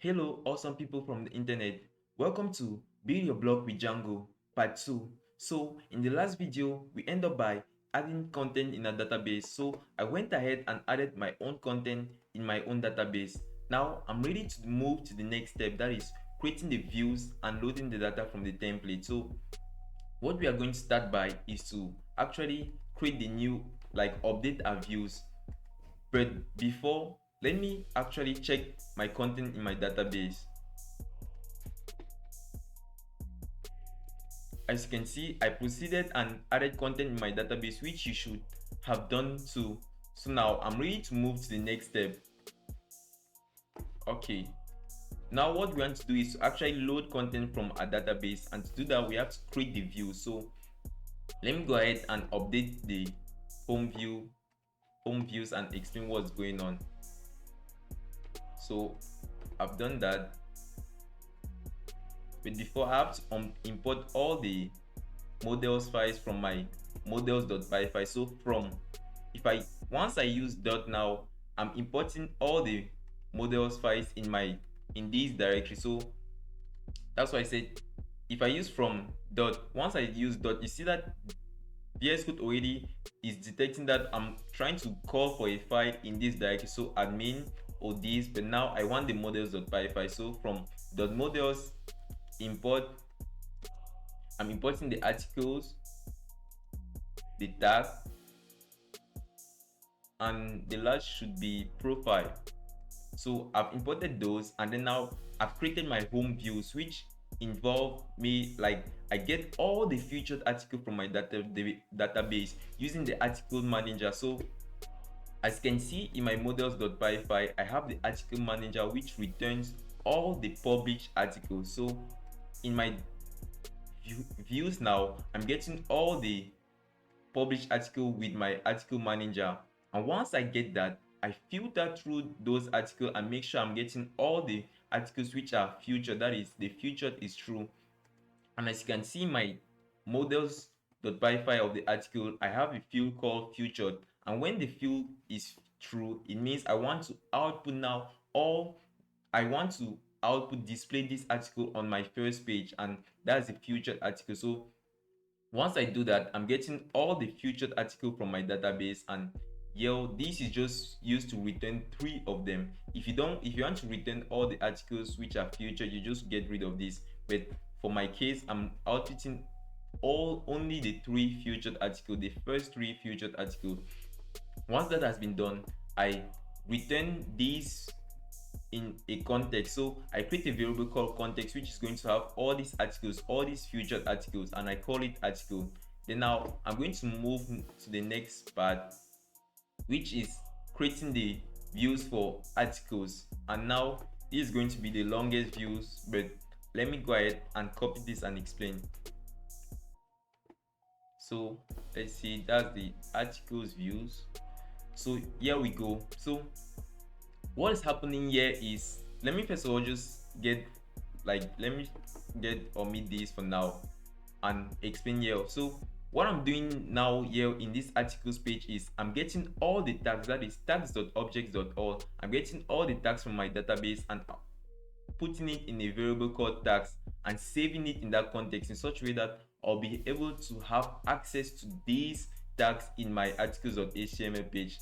Hello, awesome people from the internet. Welcome to Build Your Blog with Django, part 2. So, in the last video, we end up by adding content in a database. So, I went ahead and added my own content in my own database. Now, I'm ready to move to the next step, that is creating the views and loading the data from the template. So, what we are going to start by is to actually create the new, update our views. But before, let me actually check my content in my database. As you can see, I proceeded and added content in my database, which you should have done too. So now I'm ready to move to the next step. Okay, now what we want to do is to actually load content from our database, and to do that we have to create the view. So let me go ahead and update the home views and explain what's going on. So I've done that, but before I have to import all the models files from my models.py file. So once I use dot now, I'm importing all the models files in this directory. So that's why I said if I use from dot, once I use dot, you see that VS Code already is detecting that I'm trying to call for a file in this directory, so admin or this, but now I want the models.py file. So from dot models import, I'm importing the articles, the tag, and the last should be profile. So I've imported those, and then now I've created my home views, which involve me, like, I get all the featured article from my database using the article manager. So as you can see in my models.py file, I have the article manager which returns all the published articles. So in my views now, I'm getting all the published article with my article manager, and once I get that, I filter through those articles and make sure I'm getting all the articles which are featured, that is, the featured is true. And as you can see in my models.py file of the article, I have a field called featured, and when the field is true, it means I want to output now I want to output display this article on my first page, and that's the featured article. So once I do that, I'm getting all the featured article from my database, and this is just used to return 3 of them. If you want to return all the articles which are featured, you just get rid of this. But for my case, I'm outputting only the 3 featured article, the first 3 featured article. Once that has been done, I return these in a context. So I create a variable called context, which is going to have all these articles, all these featured articles, and I call it article. Then now I'm going to move to the next part, which is creating the views for articles. And now this is going to be the longest views, but let me go ahead and copy this and explain. So let's see, that's the articles views. So here we go. So what is happening here is, let me first of all just omit this for now and explain here. So what I'm doing now here in this articles page is I'm getting all the tags, that is tags.objects.all. I'm getting all the tags from my database and putting it in a variable called tags and saving it in that context in such a way that I'll be able to have access to these tags in my articles.html page.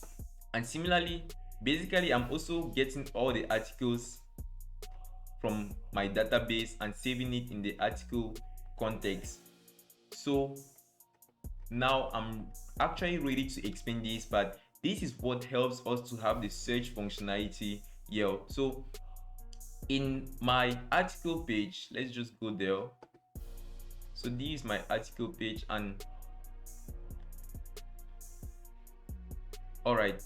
And similarly, basically, I'm also getting all the articles from my database and saving it in the article context. So now I'm actually ready to explain this, but this is what helps us to have the search functionality here. So in my article page, let's just go there. So this is my article page, and all right,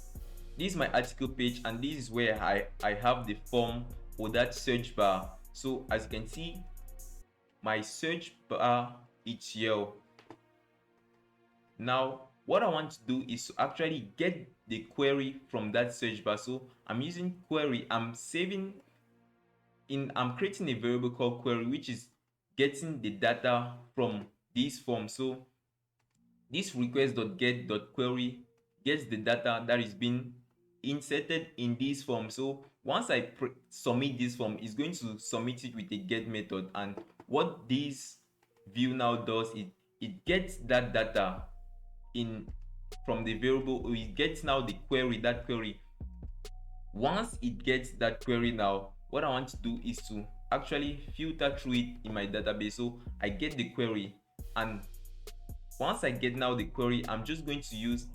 this is my article page, and this is where I have the form or that search bar. So as you can see, my search bar is here. Now what I want to do is to actually get the query from that search bar. So I'm using query, I'm creating a variable called query, which is getting the data from this form. So this request.get.query gets the data that is being inserted in this form. So once I submit this form, it's going to submit it with a get method, and what this view now does is it gets that data in from the variable, or it gets now the query, that query. Once it gets that query, now what I want to do is to actually filter through it in my database. So I get the query, and once I get now the query, I'm just going to use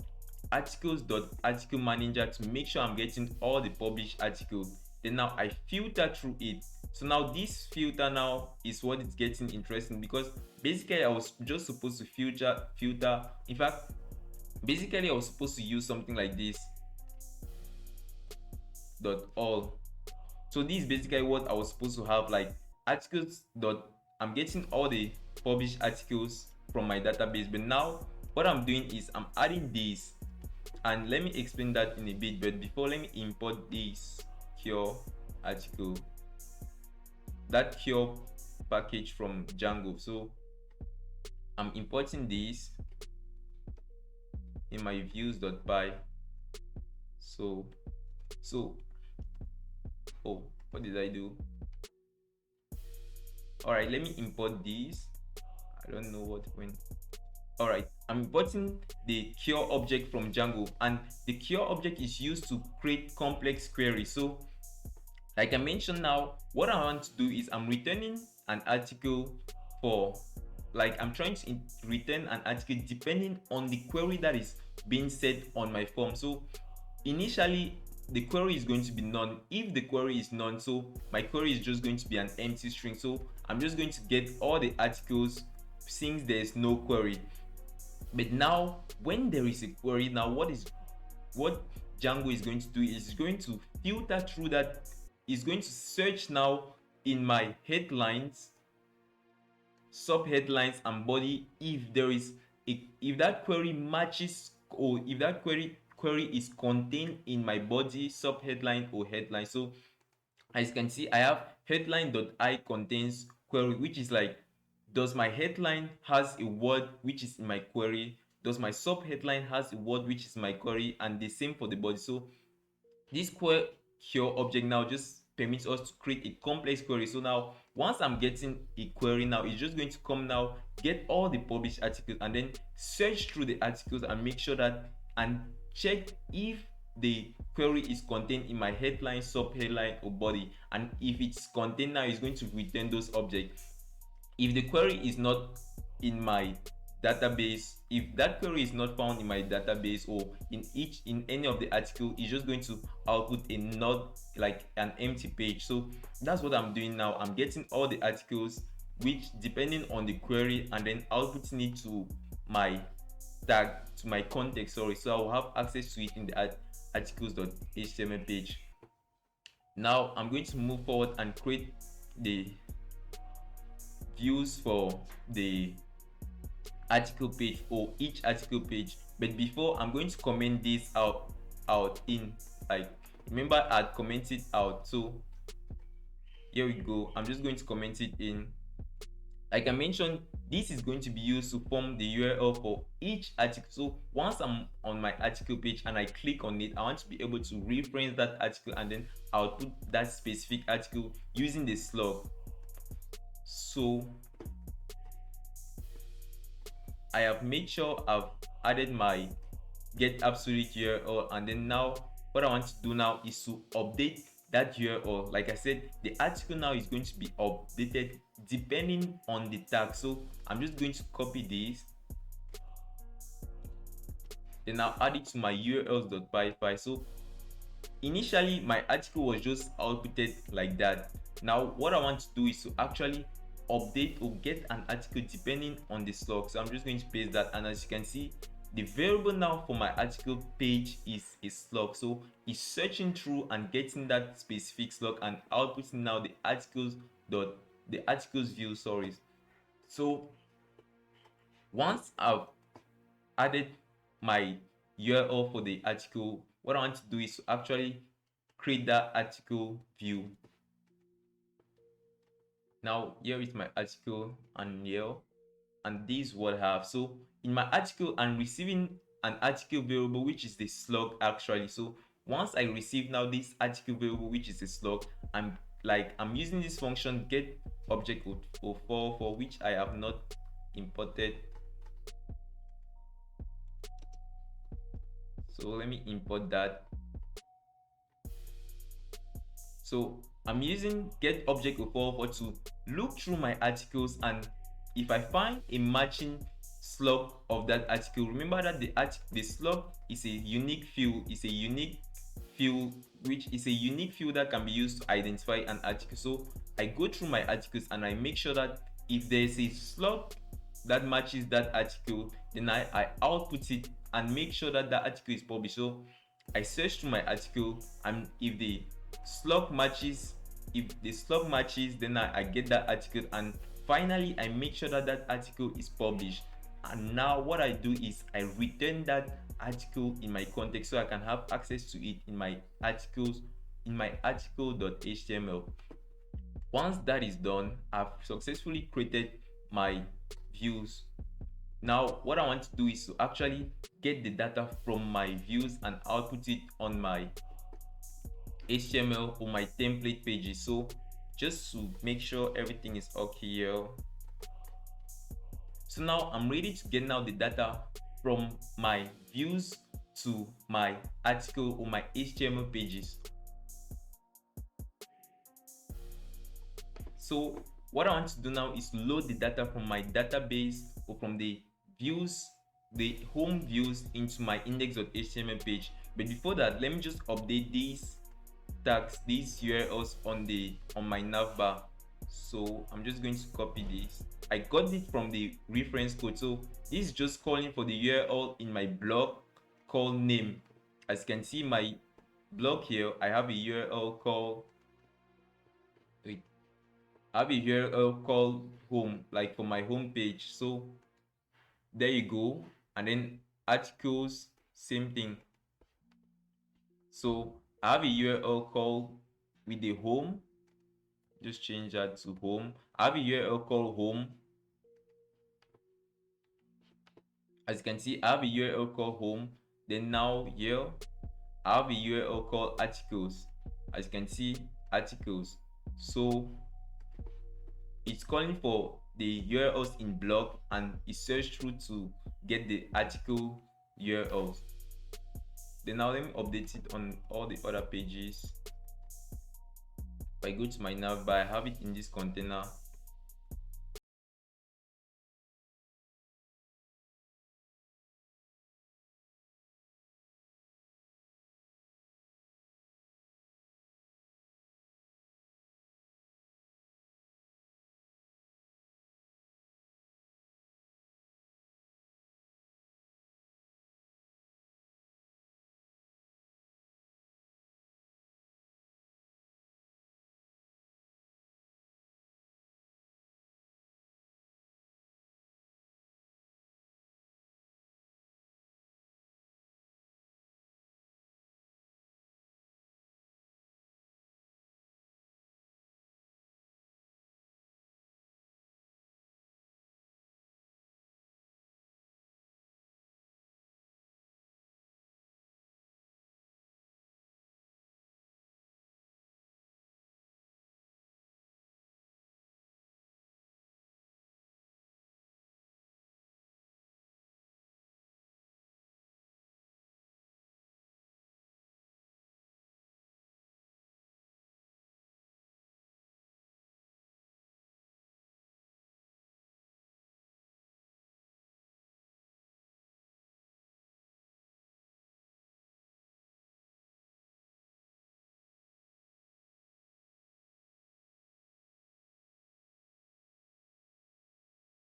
articles.article manager to make sure I'm getting all the published articles. Then now I filter through it. So now this filter now is what it's getting interesting, because basically I was just supposed to filter. In fact, basically I was supposed to use something like this dot all. So this is basically what I was supposed to have, like articles dot, I'm getting all the published articles from my database. But now what I'm doing is I'm adding this, and let me explain that in a bit. But before, let me import this cure article, that cure package from Django. So I'm importing this in my views.py. So oh, what did I do? All right, let me import this. I don't know what went. All right, I'm importing the cure object from Django, and the cure object is used to create complex queries. So like I mentioned, now what I want to do is I'm returning an article for, like I'm trying to return an article depending on the query that is being set on my form. So initially the query is going to be none. If the query is none, so my query is just going to be an empty string. So I'm just going to get all the articles since there's no query. But now when there is a query, now what Django is going to do is it's going to filter through that. It's going to search now in my headlines, sub headlines, and body if there is if that query matches, or if that query is contained in my body, sub headline, or headline. So as you can see, I have headline.I contains query, which is like, does my headline has a word which is in my query, does my sub headline has a word which is my query, and the same for the body. So this cure object now just permits us to create a complex query. So now once I'm getting a query, now it's just going to come now, get all the published articles, and then search through the articles and make sure that, and check if the query is contained in my headline, sub headline, or body. And if it's contained, now it's going to return those objects. If the query is not in my database, if that query is not found in my database or in any of the article, it's just going to output a not, like an empty page. So that's what I'm doing now. I'm getting all the articles, which depending on the query, and then outputting it to my tag, to my context, sorry. So I will have access to it in the articles.html page. Now I'm going to move forward and create the views for the article page, or each article page. But before, I'm going to comment this out in, like, remember I'd commented out. So here we go. I'm just going to comment it in. Like I mentioned, this is going to be used to form the URL for each article. So once I'm on my article page and I click on it, I want to be able to reference that article, and then I'll put that specific article using the slug. So I have made sure I've added my get absolute URL, and then now what I want to do now is to update that URL. Like I said, the article now is going to be updated depending on the tag. So I'm just going to copy this, then I'll add it to my urls.py file. So initially my article was just outputted like that. Now what I want to do is to actually update or get an article depending on the slug. So I'm just going to paste that, and as you can see, the variable now for my article page is a slug. So it's searching through and getting that specific slug and outputting now the articles view, sorry. So once I've added my URL for the article, what I want to do is to actually create that article view. Now here is my article, and here, and this is what I have. So in my article, I'm receiving an article variable, which is the slug actually. So once I receive now this article variable, which is a slug, I'm using this function get object 04 for which I have not imported. So let me import that. So I'm using get object 04 to look through my articles, and if I find a matching slug of that article, remember that the slug is a unique field, which is a unique field that can be used to identify an article. So I go through my articles and I make sure that if there's a slug that matches that article, then I output it and make sure that that article is published. So I search through my article, and if the slug matches, then I get that article, and finally I make sure that that article is published. And now what I do is I return that article in my context so I can have access to it in my articles, in my article.html. Once that is done, I've successfully created my views. Now what I want to do is to actually get the data from my views and output it on my HTML or my template pages. So just to make sure everything is okay here. So now I'm ready to get now the data from my views to my article or my HTML pages. So what I want to do now is load the data from my database or from the views, the home views, into my index.html page. But before that, let me just update these tags, these URLs on my navbar. So I'm just going to copy this. I got it from the reference code. So this is just calling for the URL in my blog called name. As you can see, my blog here, I have a URL called home, like for my home page. So there you go. And then articles, same thing. So I have a URL called with the home, just change that to home. I have a URL called home. As you can see, I have a URL called home. Then now here I have a URL called articles. As you can see, articles. So it's calling for the URLs in blog and it search through to get the article URLs. Then now let me update it on all the other pages. If I go to my navbar, I have it in this container.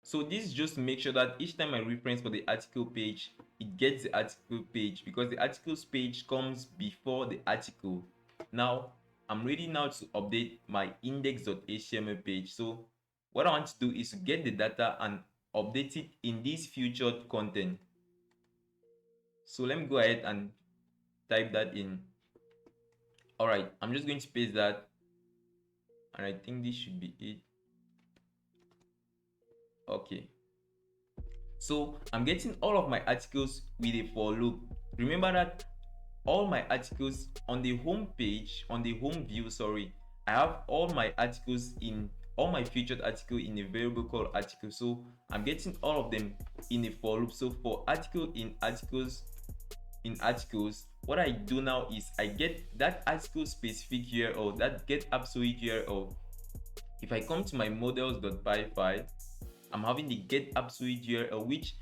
So this just make sure that each time I reference for the article page, it gets the article page, because the articles page comes before the article. Now I'm ready now to update my index.html page. So what I want to do is to get the data and update it in this featured content. So let me go ahead and type that in. All right, I'm just going to paste that, and I think this should be it. Okay, so I'm getting all of my articles with a for loop. Remember that all my articles on the home page, on the home view, sorry. I have all my articles in all my featured article in a variable called article. So I'm getting all of them in a for loop. So for article in articles, what I do now is I get that article specific URL, that get absolute URL. If I come to my models.py file, I'm having the get absolute URL which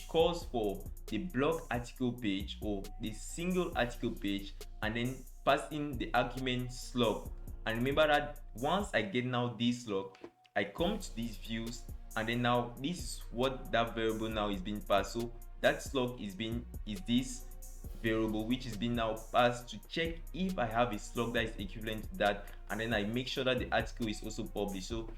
calls for the blog article page or the single article page, and then pass in the argument slug. And remember that once I get now this slug, I come to these views, and then now this is what that variable now is being passed. So that slug is this variable which is being now passed to check if I have a slug that is equivalent to that, and then I make sure that the article is also published. So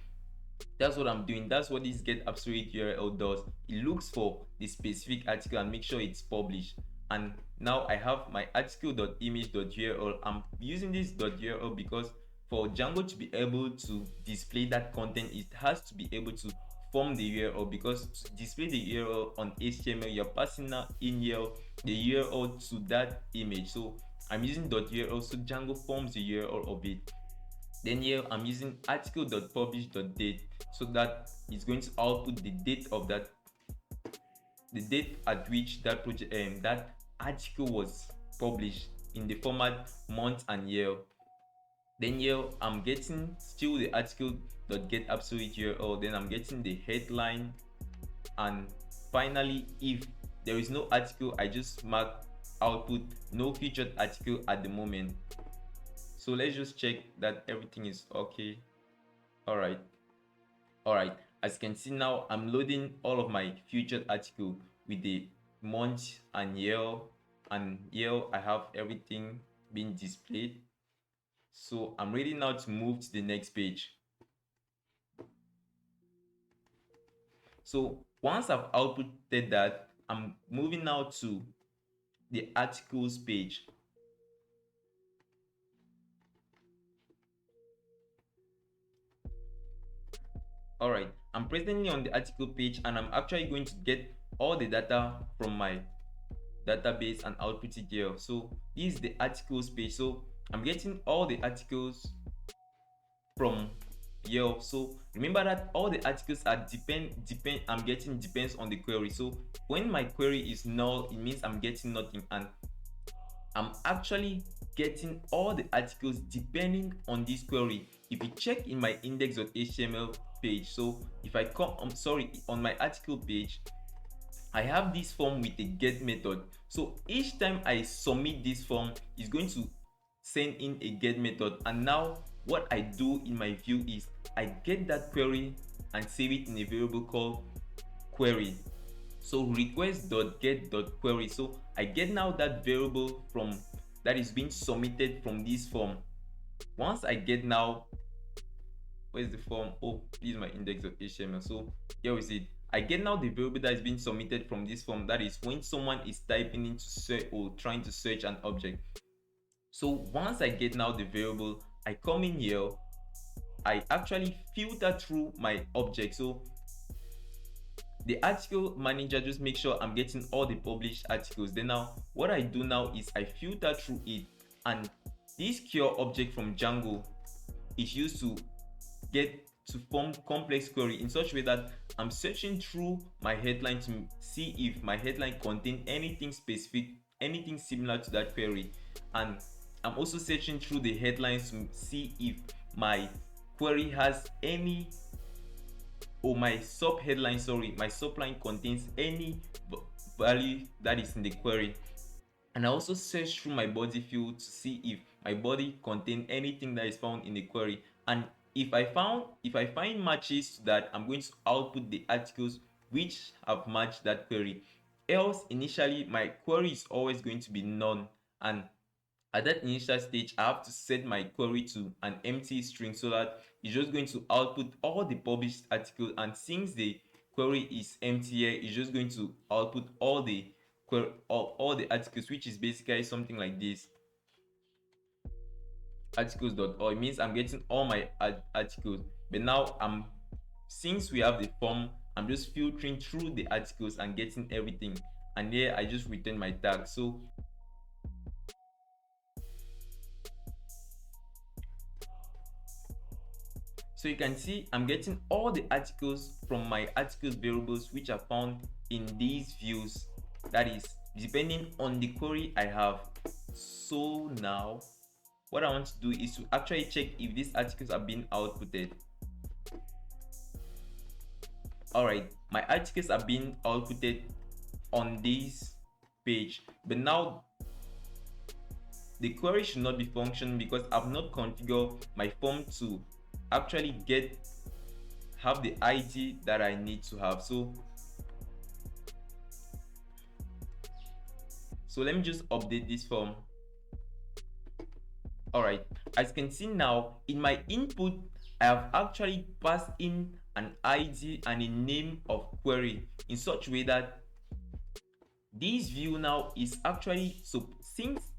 that's what I'm doing. That's what this get absolute URL does. It looks for the specific article and make sure it's published. And now I have my article.image.url. I'm using this .url because for Django to be able to display that content, it has to be able to form the URL, because to display the URL on HTML, you're passing now in here the URL to that image. So I'm using .url, so Django forms the URL of it. Then here I'm using article.publish.date, so that it's going to output the date of that, the date at which that project that article was published in the format month and year. Then here I'm getting still the article.get absolute URL, then I'm getting the headline, and finally if there is no article, I just mark output no featured article at the moment. So let's just check that everything is okay. All right. As you can see now, I'm loading all of my featured article with the month and year, and here I have everything being displayed. So I'm ready now to move to the next page. So once I've outputted that, I'm moving now to the articles page. Alright, I'm presently on the article page, and I'm actually going to get all the data from my database and output it here. So this is the articles page. So I'm getting all the articles from here. So remember that all the articles are I'm getting depends on the query. So when my query is null, it means I'm getting nothing, and I'm actually getting all the articles depending on this query. If you check in my index.html page, so if I come, on my article page, I have this form with a get method. So each time I submit this form, it's going to send in a get method. And now what I do in my view is I get that query and save it in a variable called query. So request.get.query. So I get now that variable from that is being submitted from this form. Once I get now, where's the form? Oh, this is my index.html. So here is it. I get now the variable that is being submitted from this form. That is when someone is typing into search or trying to search an object. So once I get now the variable, I come in here, I actually filter through my object. So the article manager just make sure I'm getting all the published articles. Then now what I do now is I filter through it, and this cure object from Django is used to form complex query in such a way that I'm searching through my headline to see if my headline contains anything specific, anything similar to that query, and I'm also searching through the headlines to see if my query has any, or my subline contains any value that is in the query. And I also search through my body field to see if my body contains anything that is found in the query. And if I find matches to that, I'm going to output the articles which have matched that query. Else, initially my query is always going to be none, and at that initial stage I have to set my query to an empty string so that it's just going to output all the published articles. And since the query is empty here, it's just going to output all the articles, which is basically something like this, articles.all. It means I'm getting all my articles. But now since we have the form, I'm just filtering through the articles and getting everything, and here I just return my tag. So So you can see I'm getting all the articles from my articles variables which are found in these views, that is depending on the query I have. So now what I want to do is to actually check if these articles are being outputted. Alright, my articles are being outputted on this page, but now the query should not be functioning because I've not configured my form to actually have the ID that I need to have. So let me just update this form. Alright, as you can see now, in my input I have actually passed in an ID and a name of query in such a way that this view now is actually, so since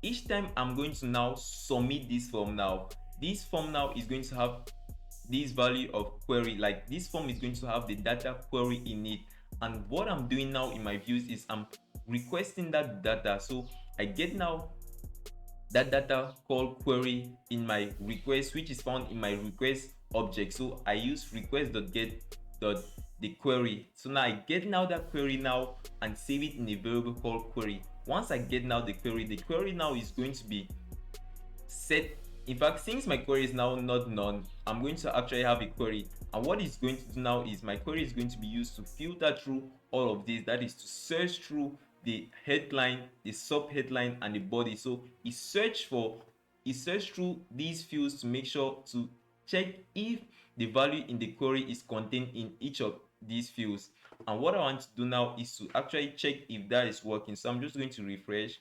each time I'm going to now submit this form now, this form now is going to have this value of query, like this form is going to have the data query in it. And what I'm doing now in my views is I'm requesting that data. So I get now that data called query in my request, which is found in my request object. So I use request.get.the query. So now I get now that query now and save it in a variable called query. Once I get now the query now is going to be set. In fact, since my query is now not none, I'm going to actually have a query, and what it's going to do now is my query is going to be used to filter through all of this, that is to search through the headline, the sub headline, and the body. So it search through these fields to make sure to check if the value in the query is contained in each of these fields. And what I want to do now is to actually check if that is working. So I'm just going to refresh,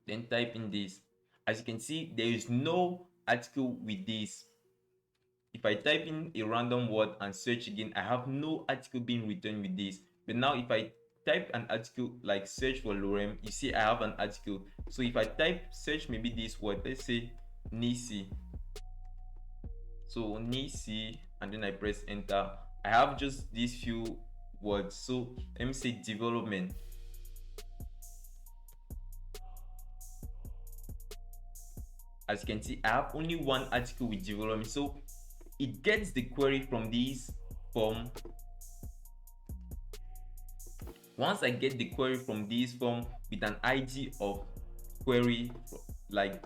then type in this. As you can see, there is no article with this. If I type in a random word and search again, I have no article being returned with this. But now if I type an article like search for lorem, you see I have an article. So if I search maybe this word, let's say Nisi. So Nisi, and then I press enter, I have just these few words. So let me say development. As you can see, I have only one article with development. So it gets the query from this form. Once I get the query from this form with an ID of query, like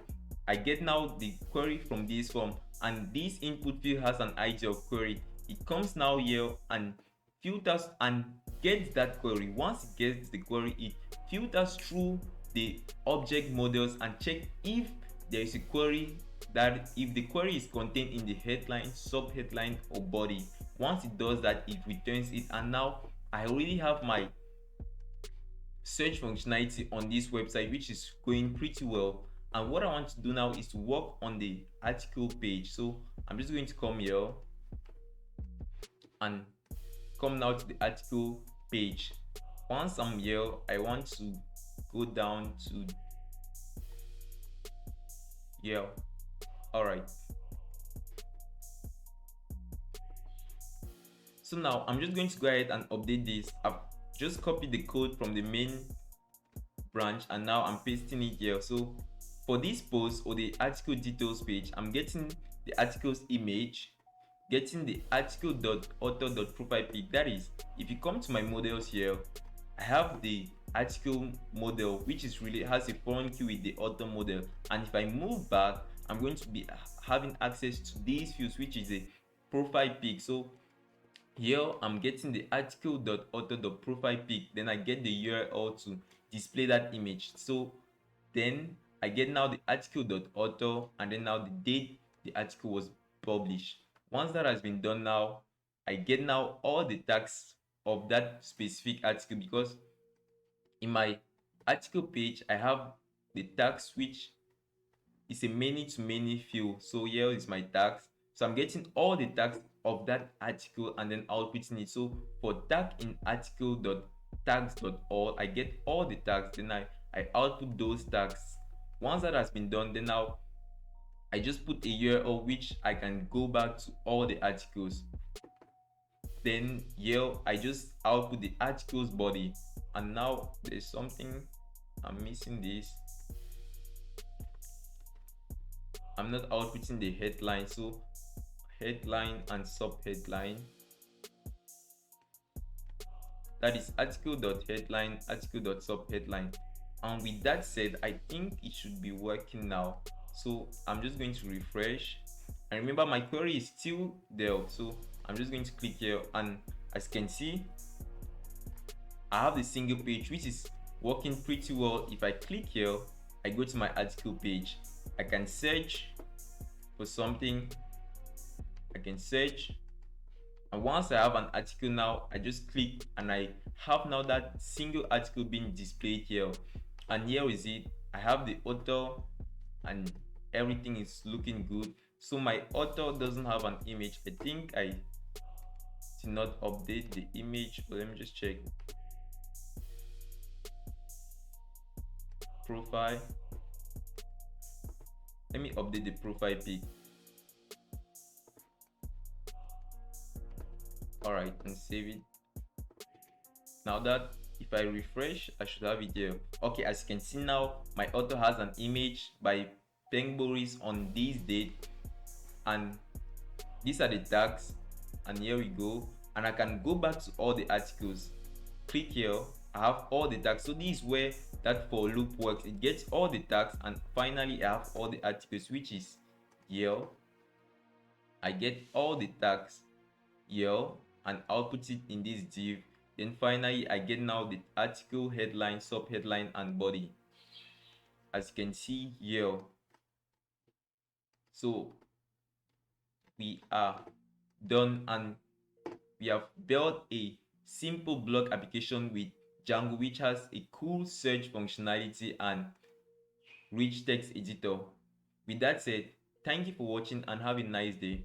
I get now the query from this form, and this input field has an ID of query, it comes now here and filters and gets that query. Once it gets the query, it filters through the object models and check if there is a query, that if the query is contained in the headline, sub headline, or body. Once it does that, it returns it, and now I already have my search functionality on this website, which is going pretty well. And what I want to do now is to work on the article page. So I'm just going to come here and come now to the article page. Once I'm here, I want to go down to here. All right, so now I'm just going to go ahead and update this. I've just copied the code from the main branch and now I'm pasting it here. So for this post or the article details page, I'm getting the article's image, getting the article.author.profile pic. That is, if you come to my models here, I have the article model, which is really has a foreign key with the author model. And if I move back, I'm going to be having access to these fields, which is a profile pic. So here I'm getting the article.author.profile pic, then I get the URL to display that image. So then I get now the article.author and then now the date the article was published. Once that has been done, now I get now all the tags of that specific article, because in my article page I have the tags, which is a many to many field. So here is my tags. So I'm getting all the tags of that article and then outputting it. So for tag in article.tags.all, I get all the tags, then I output those tags. Once that has been done, then now I just put a URL which I can go back to all the articles. Then here I just output the article's body, and now there's something I'm missing. This I'm not outputting the headline, so headline and subheadline. That is article.headline, article.subheadline. And with that said, I think it should be working now. So I'm just going to refresh. And remember, my query is still there. So I'm just going to click here, and as you can see, I have the single page, which is working pretty well. If I click here, I go to my article page. I can search for something. I can search, and once I have an article now, I just click and I have now that single article being displayed here. And here is it. I have the author and everything is looking good. So my author doesn't have an image. I think I did not update the image, but let me just check. Profile. Let me update the profile pic. Alright, and save it. Now that if I refresh, I should have it here. Okay, as you can see now, my author has an image by Peng Boris on this date, and these are the tags, and here we go. And I can go back to all the articles, click here, I have all the tags. So this is where that for loop works. It gets all the tags, and finally I have all the articles, which is here. I get all the tags here and output it in this div. Then finally I get now the article, headline, subheadline, and body, as you can see here. So we are done, and we have built a simple blog application with Django, which has a cool search functionality and rich text editor. With that said, thank you for watching and have a nice day.